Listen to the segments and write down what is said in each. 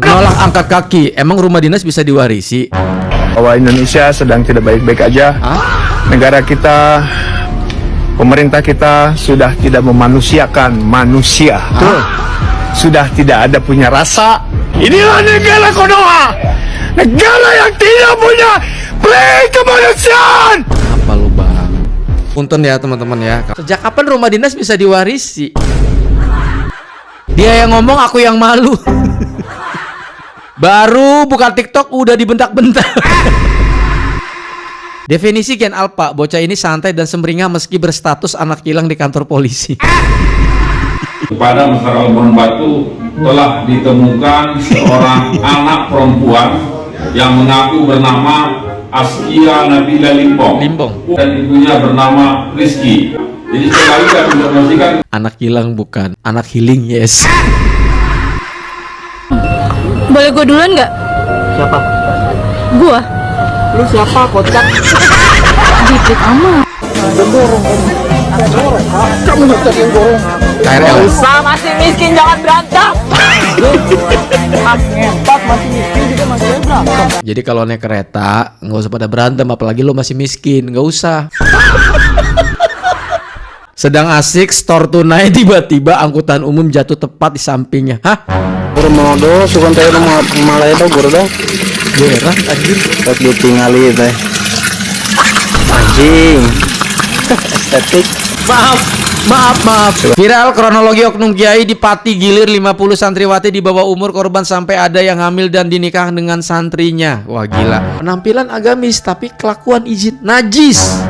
Menolak angkat kaki, emang rumah dinas bisa diwarisi? Bahwa Indonesia sedang tidak baik-baik aja. Negara kita, pemerintah kita sudah tidak memanusiakan manusia. Sudah tidak ada punya rasa. Inilah negara Konoha, negara yang tidak punya kemanusiaan. Apa lu bang? Punten ya teman-teman ya. Sejak kapan rumah dinas bisa diwarisi? Dia yang ngomong, aku yang malu. Baru buka TikTok udah dibentak-bentak. Definisi Gen Alpha, bocah ini santai dan sumringah meski berstatus anak hilang di kantor polisi. Kepada masyarakat Labuan Batu telah ditemukan seorang anak perempuan yang mengaku bernama Askia Nabila Limbong dan ibunya bernama Rizky. Jadi sekali lagi kami informasikan, Anak hilang bukan, anak healing yes. Boleh gue duluan nggak? Siapa? Gua. Lu siapa, kocak? Dikit amat. Kamu nggak yang gorong. KRL. Usah, masih miskin jangan berantem. Ngepat masih miskin juga masih berantem. Jadi kalau naik kereta nggak usah pada berantem, apalagi lo masih miskin, nggak usah. Sedang asik store tunai, tiba-tiba angkutan umum jatuh tepat di sampingnya. Hah? Bermodo, sukan tayo ng mga malay daw, guru daw. Gerah anjir. Tapos ditingali ito eh. Anjing. Estetik. Maaf. Viral kronologi oknum kiai di Pati Gilir, 50 santriwati di bawah umur korban sampai ada yang hamil dan dinikah dengan santrinya. Wah gila. Penampilan agamis tapi kelakuan izin najis.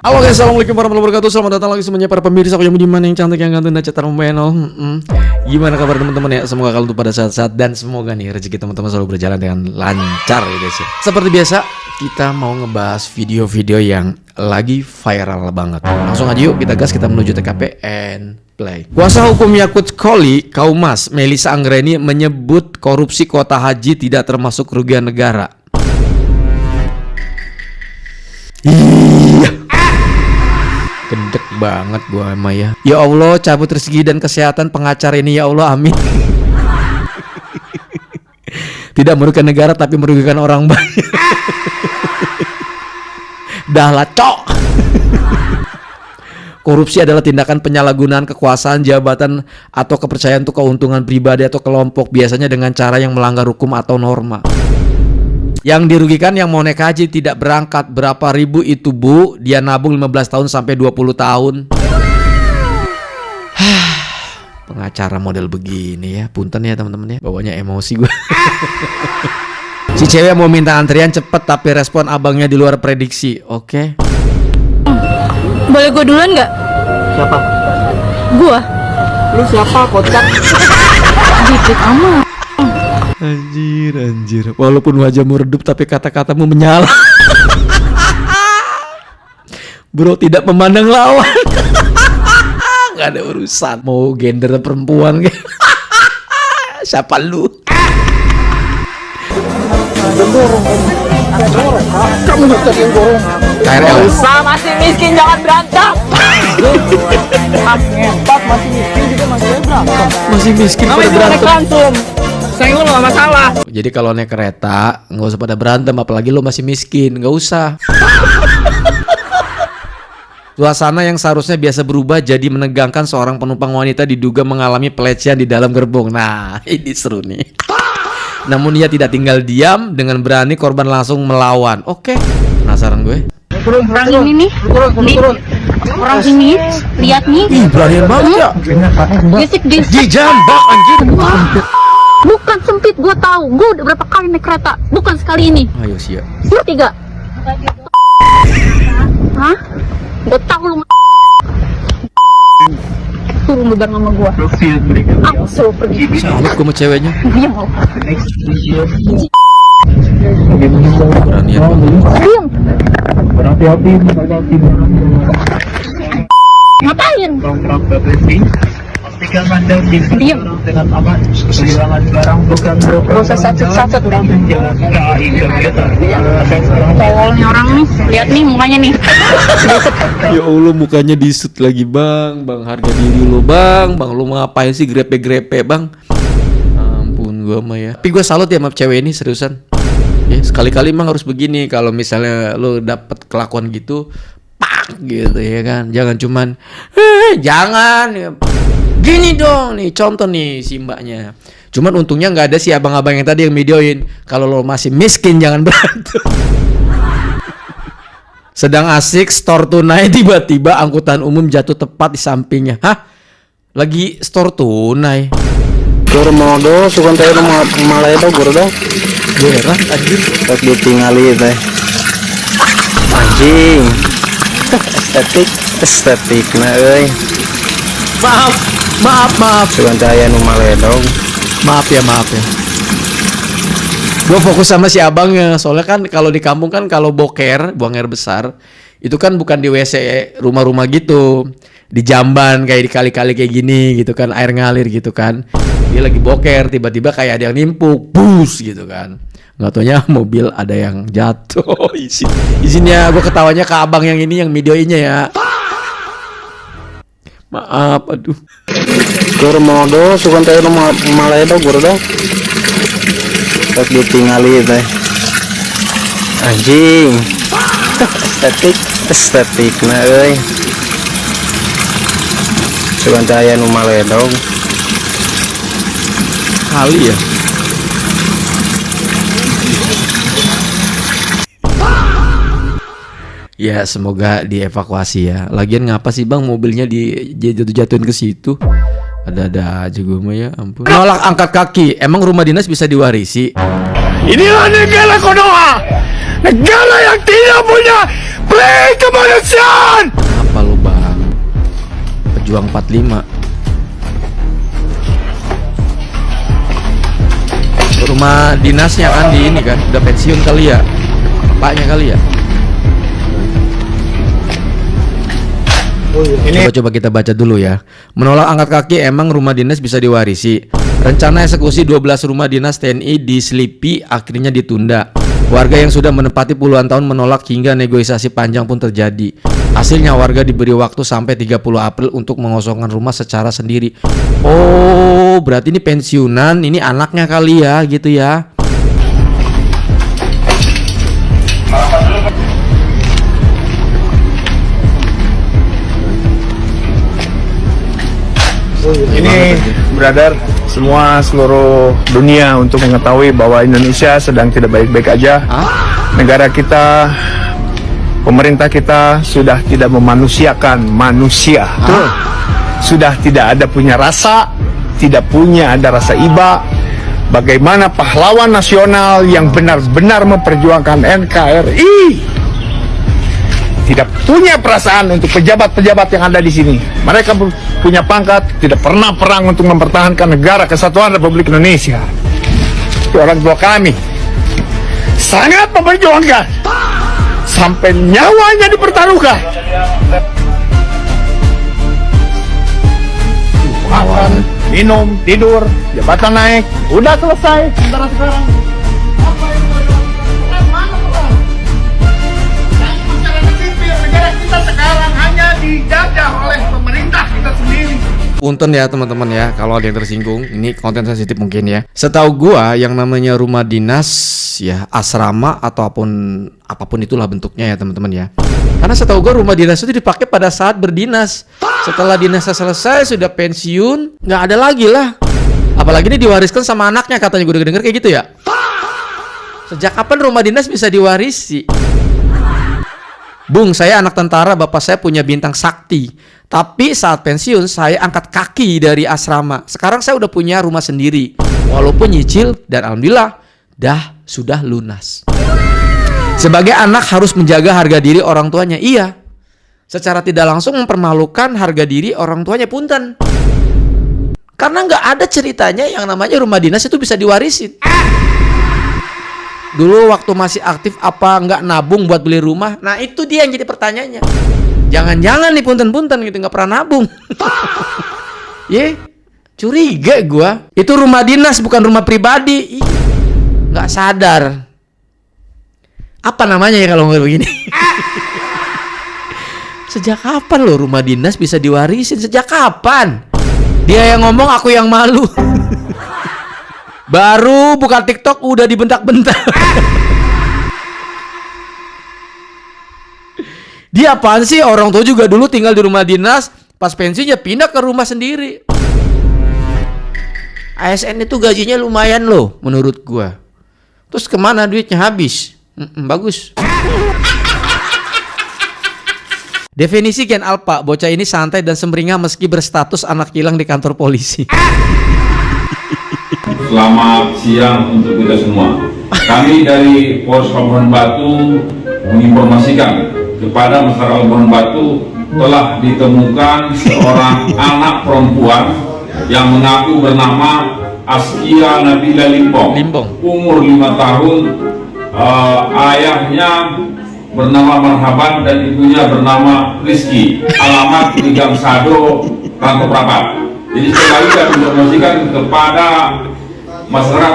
Halo guys, assalamualaikum warahmatullahi wabarakatuh. Selamat datang lagi semuanya para pemirsa. Aku yang budiman, yang cantik, yang ganteng, dan cetar membenol. Gimana kabar teman-teman ya? Semoga kalian tuh pada saat-saat dan semoga nih rezeki teman-teman selalu berjalan dengan lancar ya guys ya. Seperti biasa, kita mau ngebahas video-video yang lagi viral banget. Langsung aja yuk kita gas, kita menuju TKP and play. Kuasa hukum Yakut Koli, Kaumas, Melisa Anggreni menyebut korupsi kuota haji tidak termasuk kerugian negara. Iya. Gendek banget gua sama ya. Ya Allah, cabut rezeki dan kesehatan pengacara ini ya Allah, amin. Tidak merugikan negara tapi merugikan orang banyak. Dah lah, cok. Korupsi adalah tindakan penyalahgunaan kekuasaan, jabatan, atau kepercayaan untuk keuntungan pribadi atau kelompok, biasanya dengan cara yang melanggar hukum atau norma. Yang dirugikan yang mau naik haji tidak berangkat. Berapa ribu itu bu? Dia nabung 15 tahun sampai 20 tahun. Pengacara model begini ya. Punten ya teman-teman ya, bawanya emosi gue. Si cewek mau minta antrian cepet tapi respon abangnya di luar prediksi. Oke. Boleh gue duluan nggak? Siapa? Gua. Lu siapa, kocak? Dikit amat. Anjir. Walaupun wajahmu redup tapi kata-katamu menyala. Bro tidak memandang lawan. Gak ada urusan. Mau gender perempuan kayak. Siapa lu? Kamu nggak yang gorong. KRL. Usah, masih miskin jangan berantem. Ngepat masih miskin juga masih berantem. Masih miskin pada Namanya berantem. langsung. Senggol nggak masalah. Jadi kalau naik kereta nggak usah pada berantem, apalagi lo masih miskin, nggak usah. Suasana yang seharusnya biasa berubah jadi menegangkan. Seorang penumpang wanita diduga mengalami pelecehan di dalam gerbong. Nah, ini seru nih. Namun ia tidak tinggal diam, dengan berani korban langsung melawan. Oke, penasaran gue. Orang ini nih. Orang ini. Lihat nih. Ih, beranian banget ya. Gesik. Dijambak anjir. Bukan sempit, gue tahu. Gue udah berapa kali naik kereta. Bukan sekali ini. Ayo siap. Lu 3. Hah? Gue tahu lu. Turun lu bareng sama gue. Aku suruh pergi. Salut gue sama ceweknya. Diam lu. Beranian banget. Diam. Ngapain? Diam. Gak usah sacet-sacet deh. Tololnya orang nih. Lihat nih mukanya nih. Ya Allah, mukanya disut lagi, Bang. Bang, harga diri lo, Bang. Bang, lu ngapain sih grepe-grepe, Bang? Ampun gua mah ya. Tapi gua salut ya sama cewek ini, seriusan. Ya, sekali-kali emang harus begini. Kalau misalnya lo dapet kelakuan gitu, pak gitu ya kan. Jangan cuman jangan ya. Gini dong nih, contoh nih si mbaknya. Cuman untungnya nggak ada si abang-abang yang tadi yang videoin. Kalau lo masih miskin jangan berantem. Sedang asik store tunai, tiba-tiba angkutan umum jatuh tepat di sampingnya. Hah? Lagi store tunai? Guru modo sukan tayo malah itu guru dah. Berat anjir. Tak ditingali teh. Anjing. Estetik nah euy. Maaf. Sukan tayo malah dong. Maaf ya. Gue fokus sama si abangnya. Soalnya kan kalau di kampung kan kalau boker, buang air besar, itu kan bukan di WC rumah-rumah gitu. Di jamban kayak di kali-kali kayak gini gitu kan, air ngalir gitu kan. Dia lagi boker, tiba-tiba kayak ada yang nimpuk, bus gitu kan. Nggak taunya mobil ada yang jatuh. Izinnya gue ketawanya ke abang yang ini yang videoinnya ya. Maaf, aduh. Guru modo sukan tayo malah itu guru dah. Tak ditingali teh. Anjing. Estetik nah euy. Sukan tayo malah dong. Kali ya. Ya semoga dievakuasi ya. Lagian ngapa sih bang mobilnya dijatuhin ke situ? Ada aja gue mah ya ampun. Nolak angkat kaki. Emang rumah dinas bisa diwarisi? Inilah negara Konoha, negara yang tidak punya play kemanusiaan. Apa lu bang? Pejuang 45. Rumah dinasnya kan di ini kan udah pensiun kali ya, bapaknya kali ya. Coba kita baca dulu ya. Menolak angkat kaki, emang rumah dinas bisa diwarisi. Rencana eksekusi 12 rumah dinas TNI di Selipi akhirnya ditunda. Warga yang sudah menempati puluhan tahun menolak hingga negosiasi panjang pun terjadi. Hasilnya warga diberi waktu sampai 30 April untuk mengosongkan rumah secara sendiri. Oh, berarti ini pensiunan, ini anaknya kali ya gitu ya. Ini brother, semua seluruh dunia untuk mengetahui bahwa Indonesia sedang tidak baik-baik aja. Negara kita, pemerintah kita sudah tidak memanusiakan manusia. Sudah tidak ada punya rasa, tidak punya ada rasa iba. Bagaimana pahlawan nasional yang benar-benar memperjuangkan NKRI tidak punya perasaan untuk pejabat-pejabat yang ada di sini. Mereka punya pangkat, tidak pernah perang untuk mempertahankan negara kesatuan Republik Indonesia. Itu orang tua kami sangat memperjuangkan sampai nyawanya dipertaruhkan. Makan, minum, tidur, jabatan naik, udah selesai. Sementara sekarang sekarang hanya dijajah oleh pemerintah kita sendiri. Punten ya teman-teman ya kalau ada yang tersinggung, ini konten sensitif mungkin ya. Setahu gua yang namanya rumah dinas ya, asrama ataupun apapun itulah bentuknya ya teman-teman ya. Karena setahu gua rumah dinas itu dipakai pada saat berdinas. Setelah dinasnya selesai sudah pensiun, nggak ada lagi lah. Apalagi ini diwariskan sama anaknya katanya, gue denger kayak gitu ya. Sejak kapan rumah dinas bisa diwarisi? Bung, saya anak tentara, bapak saya punya bintang sakti. Tapi saat pensiun saya angkat kaki dari asrama. Sekarang saya udah punya rumah sendiri. Walaupun nyicil dan alhamdulillah sudah lunas. Sebagai anak harus menjaga harga diri orang tuanya. Iya. Secara tidak langsung mempermalukan harga diri orang tuanya, punten. Karena nggak ada ceritanya yang namanya rumah dinas itu bisa diwarisin. Dulu waktu masih aktif apa nggak nabung buat beli rumah? Nah itu dia yang jadi pertanyaannya. Jangan-jangan nih punten-punten gitu nggak pernah nabung. Ye, Curiga gua. Itu rumah dinas bukan rumah pribadi. Ih, nggak sadar. Apa namanya ya kalau nggak begini? Sejak kapan lo rumah dinas bisa diwarisin? Sejak kapan? Dia yang ngomong, aku yang malu. Baru buka TikTok udah dibentak-bentak. Dia apaan sih? Orang tua juga dulu tinggal di rumah dinas, pas pensiunnya pindah ke rumah sendiri. ASN itu gajinya lumayan loh menurut gua. Terus kemana duitnya habis? Bagus. Definisi Gen Alpha, bocah ini santai dan sumringah meski berstatus anak hilang di kantor polisi. Selamat siang untuk kita semua. Kami dari Polres Labuhan Batu menginformasikan kepada masyarakat Labuhan Batu telah ditemukan seorang anak perempuan yang mengaku bernama Askia Nabila Limbong. Umur 5 tahun, ayahnya bernama Marhaban dan ibunya bernama Rizky. Alamat di Gang Sado, Rantau Prapat. Jadi sekali lagi kami informasikan kepada masyarakat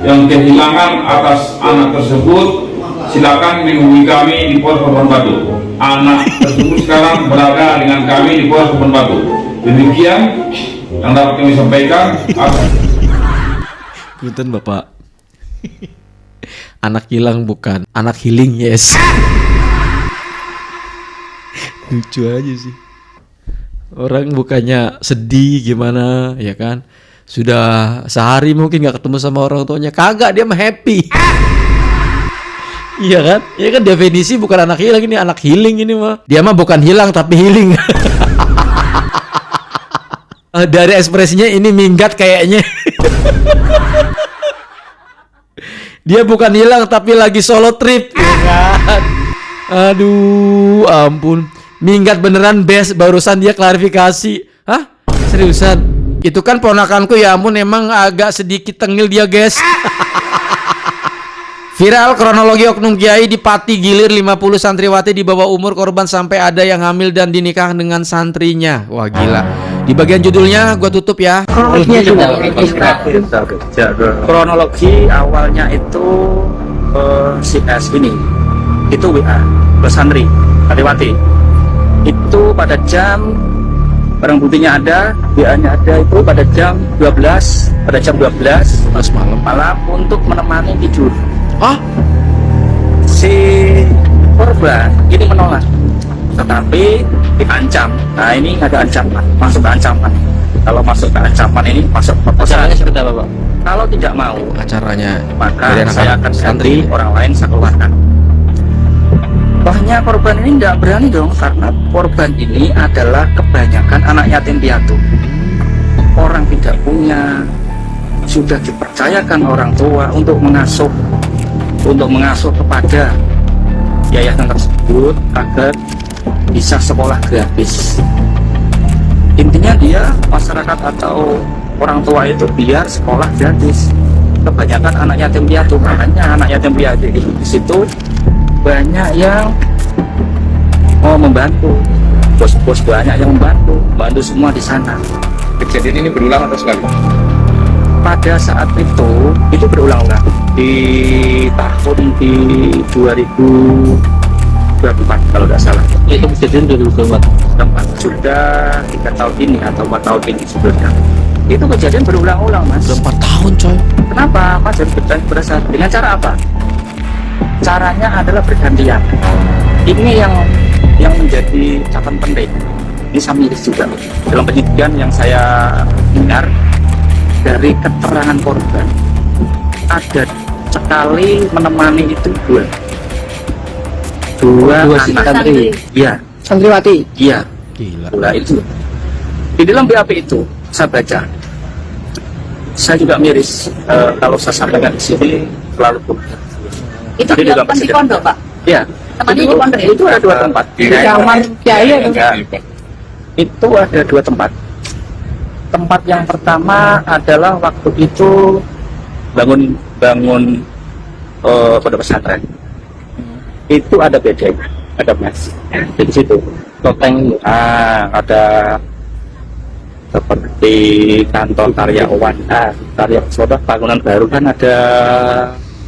yang kehilangan atas anak tersebut, silakan menghubungi kami di Polres Labuhan Batu. Anak tersebut sekarang berada dengan kami di Polres Labuhan Batu. Demikian yang dapat kami sampaikan. Punten Bapak. Anak hilang bukan, anak healing, yes. Lucu aja sih. Orang bukannya sedih gimana, ya kan? Sudah sehari mungkin nggak ketemu sama orang tuanya, kagak, dia mah happy. Iya kan? Iya kan, definisi bukan anak hilang, ini anak healing ini mah. Dia mah bukan hilang tapi healing. Dari ekspresinya ini minggat kayaknya. Dia bukan hilang tapi lagi solo trip, ya kan? Aduh, ampun. Minggat beneran, best. Barusan dia klarifikasi. Hah? Seriusan? Itu kan ponakanku, ya ampun, emang agak sedikit tengil dia, guys. Viral kronologi oknum kiai di Pati gilir 50 santriwati di bawah umur korban sampai ada yang hamil dan dinikah dengan santrinya. Wah, gila. Di bagian judulnya gua tutup ya. Kronologinya juga kronologi awalnya itu si S ini itu WA ke santri Santriwati itu pada jam, barang buktinya ada, WA-nya ada, itu pada jam 12 malam untuk menemani tidur. Si korban ini menolak, tetapi diancam. Nah, ini ada ancaman, masuk ke ancaman. Kalau masuk ke ancaman ini masuk proposal. Seperti apa, Pak? Kalau tidak mau acaranya, maka saya akan ganti orang lain, saya keluarkan. Bahnya korban ini tidak berani dong, karena korban ini adalah kebanyakan anak yatim piatu. Orang tidak punya, sudah dipercayakan orang tua untuk mengasuh kepada yayasan tersebut agar bisa sekolah gratis. Intinya dia, masyarakat atau orang tua itu biar sekolah gratis. Kebanyakan anak yatim piatu, makanya anak yatim piatu di situ banyak yang mau membantu, bos-bos banyak yang membantu semua di sana. Kejadian ini berulang atau sekali? Pada saat itu berulang-ulang di tahun di 2024 kalau tidak salah. Itu kejadian 2024 sudah 3 tahun ini atau 4 tahun ini sebelumnya. Itu kejadian berulang-ulang, Mas. Udah 4 tahun coy. Kenapa Mas harus berasa? Dengan cara apa? Caranya adalah bergantian. Ini yang menjadi catatan penting. Ini saya miris juga dalam penyidikan yang saya dengar dari keterangan korban. Ada sekali menemani itu dua anak santri. Iya. Santriwati. Iya. Gila. Nah, itu di dalam BAP itu saya baca. Saya juga miris kalau saya sampaikan di sini terlalu publik. Itu Jadi dalam dilakukan di persidangan. pondok, Pak. Iya. Tempatnya di pondok ya? Itu ada 2 tempat. Di kamar kiai atau? Itu ada 2 tempat. Tempat yang pertama adalah waktu itu bangun pondok pesantren. Itu ada bedeng, ada mas di situ. Topeng, ada seperti kantor karyawan, karya suatu bangunan baru kan ada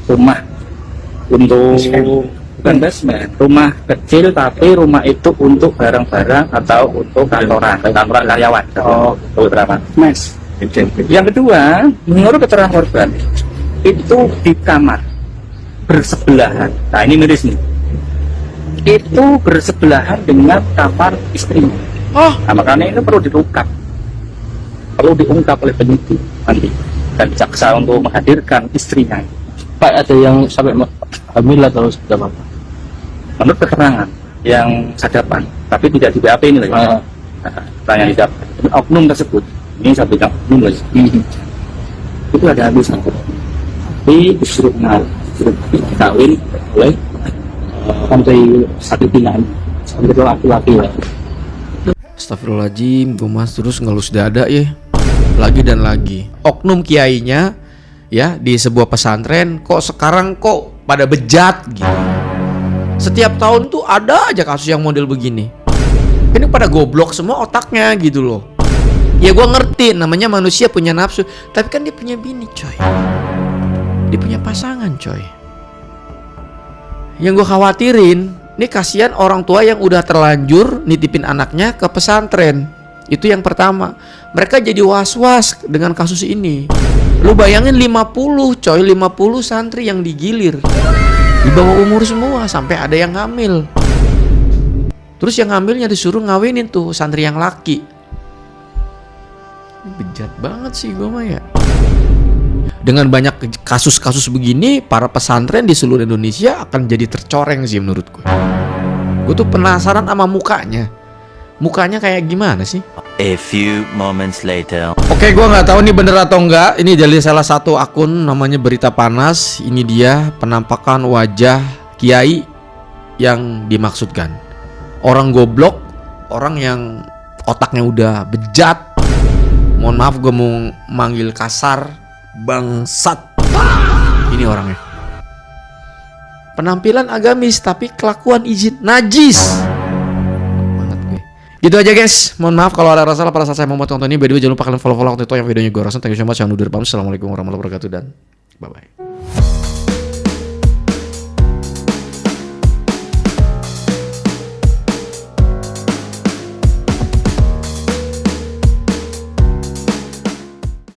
rumah untuk bukan basement, rumah kecil tapi rumah itu untuk barang-barang atau untuk kantoran karyawan. Untuk berapa? Mas. Yang kedua, menurut keterangan korban itu di kamar bersebelahan. Nah ini miris nih. Itu bersebelahan dengan kamar istrinya. Nah, makanya ini perlu diungkap oleh penyidik nanti dan jaksa untuk menghadirkan istrinya. Pak, ada yang sampai hamil atau sudah apa? Menurut keterangan yang saya dapat, tapi tidak di BAP ini lagi. Tanya tidak oknum tersebut. Ini satu oknum lagi. Itu ada habis tapi disuruh kawin oleh sampai satu pinaan sampai laki-laki ya. Astagfirullahaladzim, gue mas terus ngelus dada ya. Lagi dan lagi. Oknum kiainya ya di sebuah pesantren kok sekarang kok pada bejat gitu. Setiap tahun tuh ada aja kasus yang model begini. Ini pada goblok semua otaknya gitu loh. Ya gue ngerti namanya manusia punya nafsu, tapi kan dia punya bini coy. Dia punya pasangan coy. Yang gue khawatirin, ini kasihan orang tua yang udah terlanjur nitipin anaknya ke pesantren. Itu yang pertama. Mereka jadi was-was dengan kasus ini. Lu bayangin 50 coy, 50 santri yang digilir. Di bawah umur semua, sampai ada yang hamil. Terus yang hamilnya disuruh ngawinin tuh santri yang laki. Bejat banget sih gue mah ya. Dengan banyak kasus-kasus begini, para pesantren di seluruh Indonesia akan jadi tercoreng sih menurut gue. Gue tuh penasaran sama mukanya. Mukanya kayak gimana sih? A few moments later. Oke, gue nggak tahu ini bener atau enggak. Ini dari salah satu akun namanya Berita Panas. Ini dia penampakan wajah kiai yang dimaksudkan. Orang goblok, orang yang otaknya udah bejat. Mohon maaf gue mau manggil kasar, bangsat. Ini orangnya. Penampilan agamis tapi kelakuan izin najis. Gitu aja guys, mohon maaf kalau ada salah pada saat saya membuat konten ini. By the way jangan lupa kalian follow akun itu yang videonya gue rasa. Thank you so much. Assalamualaikum warahmatullahi wabarakatuh dan bye bye.